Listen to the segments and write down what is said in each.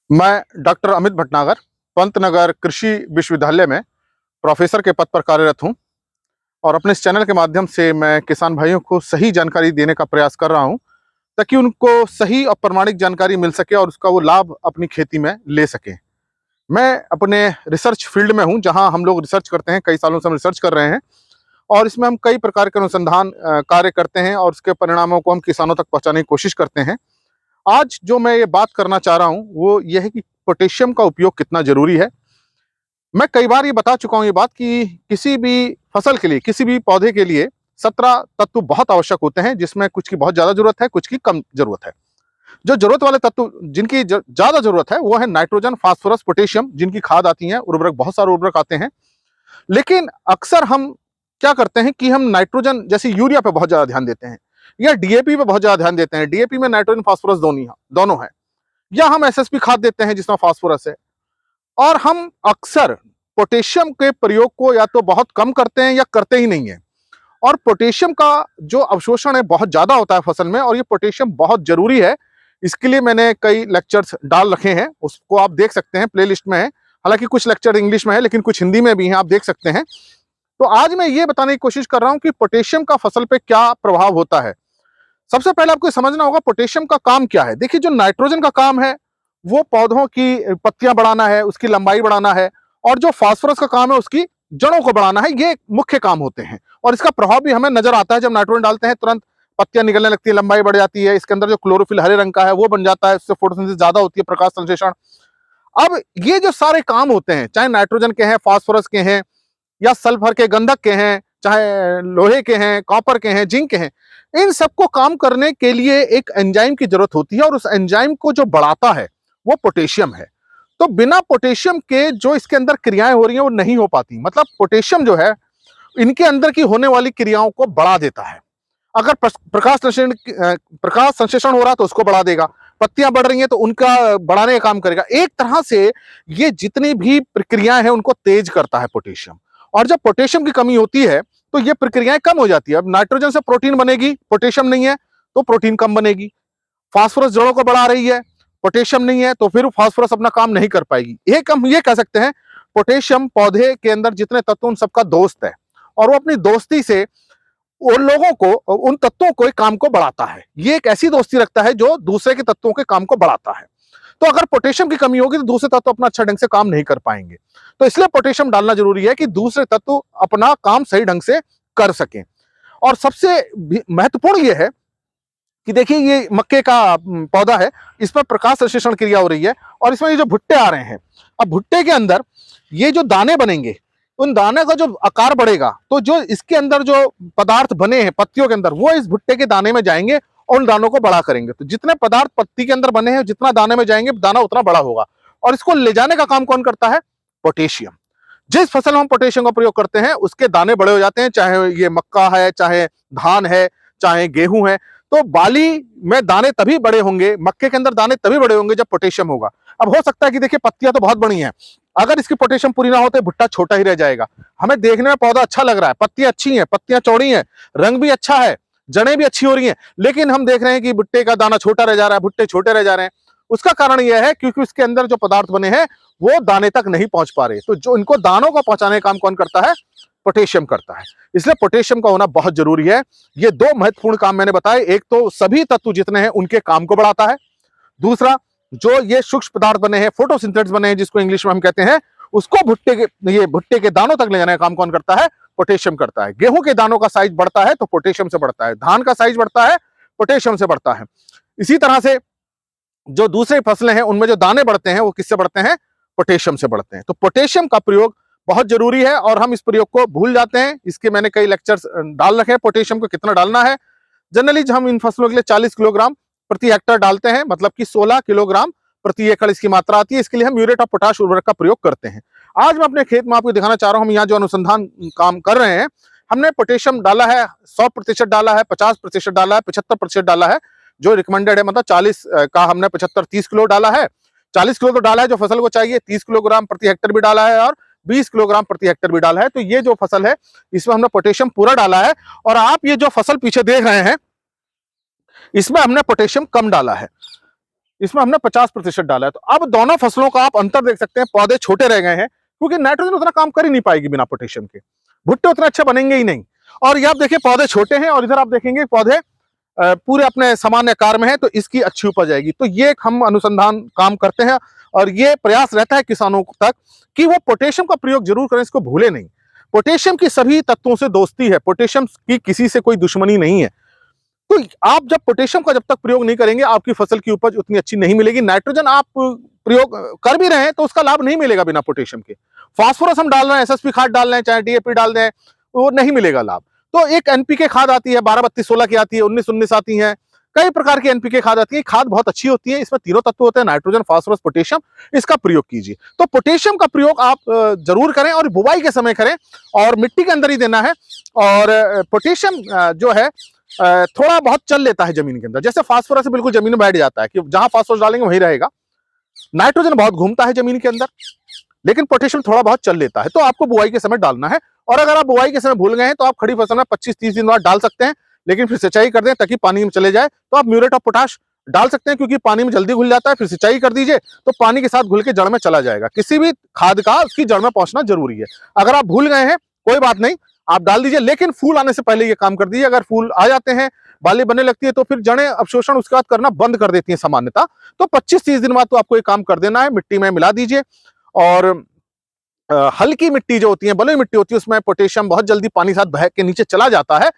मैं डॉक्टर अमित भटनागर पंतनगर कृषि विश्वविद्यालय में प्रोफेसर के पद पर कार्यरत हूं और अपने इस चैनल के माध्यम से मैं किसान भाइयों को सही जानकारी देने का प्रयास कर रहा हूं ताकि उनको सही और प्रामाणिक जानकारी मिल सके और उसका वो लाभ अपनी खेती में ले सकें। मैं अपने रिसर्च फील्ड में हूं, जहां हम लोग रिसर्च करते हैं। कई सालों से हम रिसर्च कर रहे हैं और इसमें हम कई प्रकार के अनुसंधान कार्य करते हैं और उसके परिणामों को हम किसानों तक पहुंचाने की कोशिश करते हैं। आज जो मैं ये बात करना चाह रहा हूं वो ये है कि पोटेशियम का उपयोग कितना जरूरी है। मैं कई बार ये बता चुका हूं ये बात कि किसी भी फसल के लिए, किसी भी पौधे के लिए 17 तत्व बहुत आवश्यक होते हैं, जिसमें कुछ की बहुत ज्यादा जरूरत है, कुछ की कम जरूरत है। जो जरूरत वाले तत्व जिनकी ज्यादा जरूरत है वो है नाइट्रोजन, फास्फोरस, पोटेशियम, जिनकी खाद आती है, उर्वरक, बहुत सारे उर्वरक आते हैं। लेकिन अक्सर हम क्या करते हैं कि हम नाइट्रोजन जैसे यूरिया पे बहुत ज्यादा ध्यान देते हैं या डीएपी पे बहुत ज्यादा ध्यान देते हैं। डीएपी में नाइट्रोजन फास्फोरस दोनों है, या हम एसएसपी खाद देते हैं जिसमें फास्फोरस है। और हम अक्सर पोटेशियम के प्रयोग को या तो बहुत कम करते हैं या करते ही नहीं है। और पोटेशियम का जो अवशोषण है बहुत ज्यादा होता है फसल में, और ये पोटेशियम बहुत जरूरी है। इसके लिए मैंने कई लेक्चर्स डाल रखे हैं, उसको आप देख सकते हैं, प्लेलिस्ट में है। हालांकि कुछ लेक्चर इंग्लिश में है लेकिन कुछ हिंदी में भी हैं, आप देख सकते हैं। तो आज मैं ये बताने की कोशिश कर रहा हूं कि पोटेशियम का फसल पे क्या प्रभाव होता है। सबसे पहले आपको समझना होगा पोटेशियम का काम क्या है। देखिए, जो नाइट्रोजन का काम है वो पौधों की पत्तियां बढ़ाना है, उसकी लंबाई बढ़ाना है, और जो फास्फोरस का काम है उसकी जड़ों को बढ़ाना है। ये मुख्य काम होते हैं और इसका प्रभाव भी हमें नजर आता है। जब नाइट्रोजन डालते हैं तुरंत पत्तियां निकलने लगती है, लंबाई बढ़ जाती है, इसके अंदर जो क्लोरोफिल हरे रंग का है वो बन जाता है, उससे फोटोसिंथेसिस ज्यादा होती है, प्रकाश संश्लेषण। अब ये जो सारे काम होते हैं, चाहे नाइट्रोजन के हैं, फास्फोरस के हैं, या सल्फर के, गंधक के हैं, चाहे लोहे के हैं, कॉपर के हैं, जिंक के हैं, इन सबको काम करने के लिए एक एंजाइम की जरूरत होती है और उस एंजाइम को जो बढ़ाता है वो पोटेशियम है। तो बिना पोटेशियम के जो इसके अंदर क्रियाएं हो रही हैं वो नहीं हो पाती। मतलब पोटेशियम जो है इनके अंदर की होने वाली क्रियाओं को बढ़ा देता है। अगर प्रकाश संश्लेषण हो रहा है तो उसको बढ़ा देगा, पत्तियां बढ़ रही हैं तो उनका बढ़ाने का काम करेगा। एक तरह से ये जितनी भी प्रक्रियाएं हैं उनको तेज करता है पोटेशियम। और जब पोटेशियम की कमी होती है तो ये प्रक्रियाएं कम हो जाती है। अब नाइट्रोजन से प्रोटीन बनेगी, पोटेशियम नहीं है तो प्रोटीन कम बनेगी। फास्फोरस जड़ों को बढ़ा रही है, पोटेशियम नहीं है तो फिर फास्फोरस अपना काम नहीं कर पाएगी। एक हम ये कह सकते हैं पोटेशियम पौधे के अंदर जितने तत्व उन सबका दोस्त है, और वो अपनी दोस्ती से उन लोगों को, उन तत्वों को, काम को बढ़ाता है। ये एक ऐसी दोस्ती रखता है जो दूसरे के तत्वों के काम को बढ़ाता है। तो अगर पोटेशियम की कमी होगी तो दूसरे तत्व अपना अच्छा ढंग से काम नहीं कर पाएंगे। तो इसलिए पोटेशियम डालना जरूरी है कि दूसरे तत्व अपना काम सही ढंग से कर सकें। और सबसे महत्वपूर्ण यह है कि देखिए, ये मक्के का पौधा है, इसमें प्रकाश संश्लेषण क्रिया हो रही है और इसमें ये जो भुट्टे आ रहे हैं, अब भुट्टे के अंदर ये जो दाने बनेंगे, उन दाने का जो आकार बढ़ेगा तो जो इसके अंदर जो पदार्थ बने हैं पत्तियों के अंदर वो इस भुट्टे के दाने में जाएंगे और उन दानों को बड़ा करेंगे। तो जितने पदार्थ पत्ती के अंदर बने हैं, जितना दाने में जाएंगे, दाना उतना बड़ा होगा। और इसको ले जाने का काम कौन करता है? पोटेशियम। जिस फसल में हम पोटेशियम का प्रयोग करते हैं उसके दाने बड़े हो जाते हैं, चाहे ये मक्का है, चाहे धान है, चाहे गेहूं है। तो बाली में दाने तभी बड़े होंगे, मक्के के अंदर दाने तभी बड़े होंगे जब पोटेशियम होगा। अब हो सकता है कि देखिए पत्तियां तो बहुत बड़ी हैं, अगर इसकी पोटेशियम पूरी ना हो तो भुट्टा छोटा ही रह जाएगा। हमें देखने में पौधा अच्छा लग रहा है, पत्तियां अच्छी हैं, पत्तियां चौड़ी हैं, रंग भी अच्छा है, जड़ें भी अच्छी हो रही हैं, लेकिन हम देख रहे हैं कि भुट्टे का दाना छोटा रह जा रहा है, भुट्टे छोटे रह जा रहे हैं। उसका कारण यह है क्योंकि उसके अंदर जो पदार्थ बने हैं वो दाने तक नहीं पहुंच पा रहे। तो जो इनको दानों को पहुंचाने का काम कौन करता है? पोटेशियम करता है। इसलिए पोटेशियम का होना बहुत जरूरी है। ये दो महत्वपूर्ण काम मैंने बताए, एक तो सभी तत्व जितने हैं उनके काम को बढ़ाता है, दूसरा जो ये सूक्ष्म पदार्थ बने हैं, फोटोसिंथेसिस बने हैं जिसको इंग्लिश में हम कहते हैं, उसको भुट्टे के दानों तक ले जाने का काम कौन करता है? पोटेशियम करता है। गेहूं के दानों का साइज बढ़ता है तो पोटेशियम से बढ़ता है, धान का साइज बढ़ता है पोटेशियम से बढ़ता है। इसी तरह से जो दूसरी फसलें हैं उनमें जो दाने बढ़ते हैं वो किससे बढ़ते हैं? पोटेशियम से बढ़ते हैं। तो पोटेशियम का प्रयोग बहुत जरूरी है और हम इस प्रयोग को भूल जाते हैं। इसके मैंने कई लेक्चर्स डाल रखे हैं, पोटेशियम को कितना डालना है। जनरली हम इन फसलों के लिए 40 किलोग्राम प्रति हेक्टर डालते हैं, मतलब कि 16 किलोग्राम प्रति एकड़ इसकी मात्रा आती है। इसके लिए हम म्यूरेट ऑफ पोटाश उर्वरक का प्रयोग करते हैं। आज मैं अपने खेत में आपको दिखाना चाह रहा हूं, हम यहाँ जो अनुसंधान काम कर रहे हैं, हमने पोटेशियम डाला है, 100% डाला है, 50% डाला है, 75% डाला है, जो रिकमेंडेड है। मतलब 40 का हमने 75, 30 किलो डाला है। 40 किलो तो डाला है जो फसल को चाहिए, 30 किलोग्राम प्रति हेक्टर भी डाला है और 20 किलोग्राम प्रति हेक्टर भी डाला है। तो ये जो फसल है इसमें हमने पोटेशियम पूरा डाला है। और आप ये जो फसल पीछे देख रहे हैं इसमें हमने पोटेशियम कम डाला है। इसमें हमने 50% डाला है। तो अब दोनों फसलों का आप अंतर देख सकते हैं, पौधे छोटे रह गए हैं क्योंकि नाइट्रोजन उतना काम कर ही नहीं पाएगी बिना पोटेशियम के, भुट्टे उतने अच्छे बनेंगे ही नहीं। और ये आप देखिए पौधे छोटे हैं और इधर आप देखेंगे पौधे पूरे अपने सामान्य आकार में है, तो इसकी अच्छी उपज आएगी। तो ये हम अनुसंधान काम करते हैं और ये प्रयास रहता है किसानों तक कि वो पोटेशियम का प्रयोग जरूर करें, इसको भूले नहीं। पोटेशियम की सभी तत्वों से दोस्ती है, पोटेशियम की किसी से कोई दुश्मनी नहीं है। तो आप जब पोटेशियम का जब तक प्रयोग नहीं करेंगे आपकी फसल की उपज उतनी अच्छी नहीं मिलेगी। नाइट्रोजन आप प्रयोग कर भी रहे हैं तो उसका लाभ नहीं मिलेगा बिना पोटेशियम के। फास्फोरस हम डाल रहे हैं, एसएसपी खाद डाल रहे हैं, चाहे डीएपी डाल दें, वो नहीं मिलेगा लाभ। तो एक एनपीके खाद आती है, 12-32-16 की आती है, 19-19 आती है, कई प्रकार की एनपीके खाद आती है। खाद बहुत अच्छी होती है, इसमें तीनों तत्व होते हैं, नाइट्रोजन, फास्फोरस, पोटेशियम। इसका प्रयोग कीजिए। तो पोटेशियम का प्रयोग आप जरूर करें और बुवाई के समय करें और मिट्टी के अंदर ही देना है। और पोटेशियम जो है थोड़ा बहुत चल लेता है जमीन के अंदर, जैसे फास्फोरस बिल्कुल जमीन में बैठ जाता है कि जहां फास्फोरस डालेंगे वहीं रहेगा। नाइट्रोजन बहुत घूमता है जमीन के अंदर, लेकिन पोटेशियम थोड़ा बहुत चल लेता है। तो आपको बुआई के समय डालना है। और अगर आप बुआई के समय भूल गए हैं तो आप खड़ी फसल में 25-30 दिन बाद डाल सकते हैं, लेकिन फिर सिंचाई कर दें ताकि पानी में चले जाए। तो आप म्यूरेट ऑफ पोटाश डाल सकते हैं क्योंकि पानी में जल्दी घुल जाता है, फिर सिंचाई कर दीजिए तो पानी के साथ घुल के जड़ में चला जाएगा। किसी भी खाद का उसकी जड़ में पहुंचना जरूरी है। अगर आप भूल गए हैं कोई बात नहीं, आप डाल दीजिए, लेकिन फूल आने से पहले ये काम कर दीजिए। अगर फूल आ जाते हैं, बाली बनने लगती है, तो फिर जड़ें अवशोषण उसके बाद करना बंद कर देती हैं सामान्यतः। तो 25-30 दिन बाद तो आपको ये काम कर देना है। मिट्टी में मिला दीजिए और हल्की मिट्टी जो होती है, बलुई मिट्टी होती है, उसमें पोटेशियम बहुत जल्दी पानी साथ बह के नीचे चला जाता है।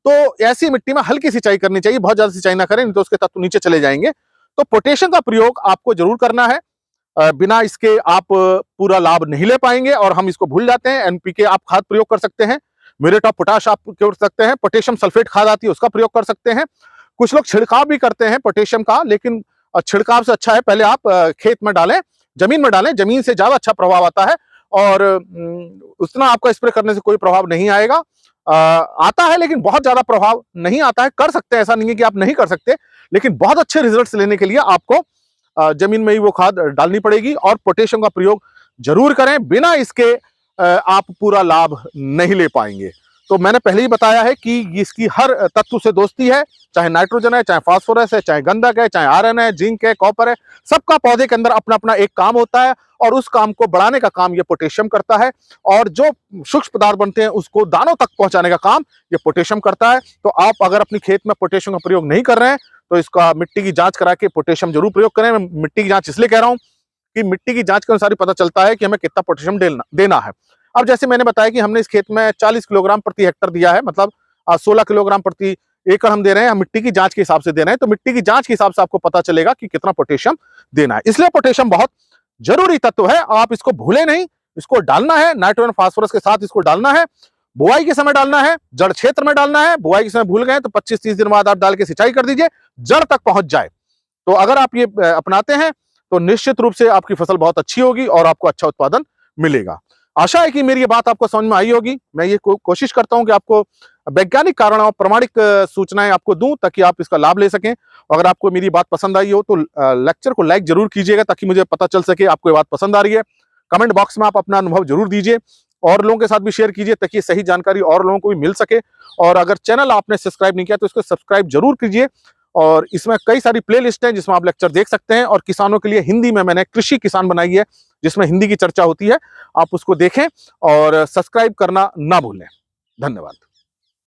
तो ऐसी मिट्टी में हल्की सिंचाई करनी चाहिए, बहुत ज्यादा सिंचाई ना करें, नहीं तो उसके तत्व नीचे चले जाएंगे। तो पोटेशियम का प्रयोग आपको जरूर करना है, बिना इसके आप पूरा लाभ नहीं ले पाएंगे और हम इसको भूल जाते हैं। एनपीके आप खाद प्रयोग कर सकते हैं, म्यूरेट ऑफ पोटाश आप कर सकते हैं, पोटेशियम सल्फेट खाद आती है उसका प्रयोग कर सकते हैं। कुछ लोग छिड़काव भी करते हैं पोटेशियम का, लेकिन छिड़काव से अच्छा है पहले आप खेत में डालें, जमीन में डालें, जमीन से ज्यादा अच्छा प्रभाव आता है। और उतना आपका स्प्रे करने से कोई प्रभाव नहीं आएगा, आता है लेकिन बहुत ज्यादा प्रभाव नहीं आता है। कर सकते हैं, ऐसा नहीं है कि आप नहीं कर सकते, लेकिन बहुत अच्छे रिजल्ट्स लेने के लिए आपको जमीन में ही वो खाद डालनी पड़ेगी। और पोटेशियम का प्रयोग जरूर करें, बिना इसके आप पूरा लाभ नहीं ले पाएंगे। तो मैंने पहले ही बताया है कि इसकी हर तत्व से दोस्ती है, चाहे नाइट्रोजन है, चाहे फास्फोरस है, चाहे गंधक है, चाहे आयरन है, जिंक है, कॉपर है, सबका पौधे के अंदर अपना अपना एक काम होता है और उस काम को बढ़ाने का काम ये पोटेशियम करता है। और जो सूक्ष्म पदार्थ बनते हैं उसको दानों तक पहुंचाने का काम ये पोटेशियम करता है। तो आप अगर अपनी खेत में पोटेशियम का प्रयोग नहीं कर रहे हैं तो इसका मिट्टी की जांच करा के पोटेशियम जरूर प्रयोग करें। मैं मिट्टी की जांच इसलिए कह रहा हूं कि मिट्टी की जांच के अनुसार ही पता चलता है कि हमें कितना पोटेशियम देना है। अब जैसे मैंने बताया कि हमने इस खेत में 40 किलोग्राम प्रति हेक्टर दिया है, मतलब 16 किलोग्राम प्रति एकड़ हम दे रहे हैं, हम मिट्टी की जांच के हिसाब से दे रहे हैं। तो मिट्टी की जांच के हिसाब से आपको पता चलेगा कि कितना पोटेशियम देना है। इसलिए पोटेशियम बहुत जरूरी तत्व है, आप इसको भूले नहीं, इसको डालना है। नाइट्रोजन फास्फोरस के साथ इसको डालना है, बुआई के समय डालना है, जड़ क्षेत्र में डालना है। बुआई के समय भूल गए तो 25-30 दिन बाद आप डाल के सिंचाई कर दीजिए, जड़ तक पहुंच जाए। तो अगर आप ये अपनाते हैं तो निश्चित रूप से आपकी फसल बहुत अच्छी होगी और आपको अच्छा उत्पादन मिलेगा। आशा है कि मेरी ये बात आपको समझ में आई होगी। मैं ये कोशिश करता हूं कि आपको वैज्ञानिक कारण और प्रमाणिक सूचनाएं आपको दूं ताकि आप इसका लाभ ले सकें। अगर आपको मेरी बात पसंद आई हो तो लेक्चर को लाइक जरूर कीजिएगा ताकि मुझे पता चल सके आपको ये बात पसंद आ रही है। कमेंट बॉक्स में आप अपना अनुभव जरूर दीजिए और लोगों के साथ भी शेयर कीजिए ताकि सही जानकारी और लोगों को भी मिल सके। और अगर चैनल आपने सब्सक्राइब नहीं किया तो इसको सब्सक्राइब जरूर कीजिए। और इसमें कई सारी प्लेलिस्ट हैं जिसमें आप लेक्चर देख सकते हैं। और किसानों के लिए हिंदी में मैंने कृषि किसान बनाई है जिसमें हिंदी की चर्चा होती है, आप उसको देखें और सब्सक्राइब करना ना भूलें। धन्यवाद।